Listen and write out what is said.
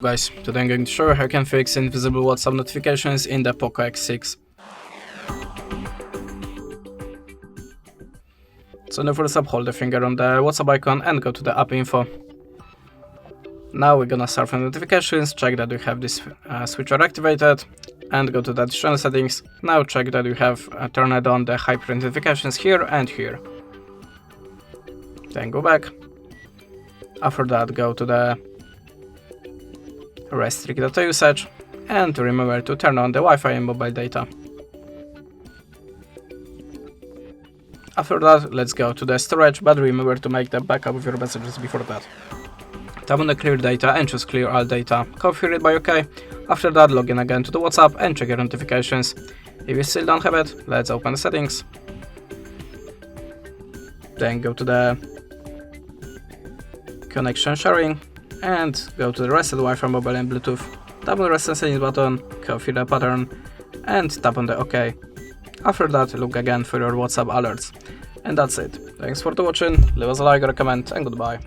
Guys, today I'm going to show you how you can fix invisible WhatsApp notifications in the POCO X6. So now first up, hold the finger on the WhatsApp icon and go to the app info. Now we're gonna start from notifications, check that you have this switcher activated and go to the additional settings. Now check that you have turned on the hyper notifications here and here. Then go back. After that, go to the restrict data usage and remember to turn on the Wi-Fi and mobile data. After that, let's go to the storage, but remember to make the backup of your messages before that. Tap on the clear data and choose clear all data. Configure it by OK. After that, log in again to the WhatsApp and check your notifications. If you still don't have it, let's open the settings. Then go to the connection sharing and go to the reset Wi-Fi mobile and Bluetooth. Tap on the reset settings button, configure the pattern and tap on the OK. After that, look again for your WhatsApp alerts. And that's it. Thanks for watching, leave us a like or a comment and goodbye.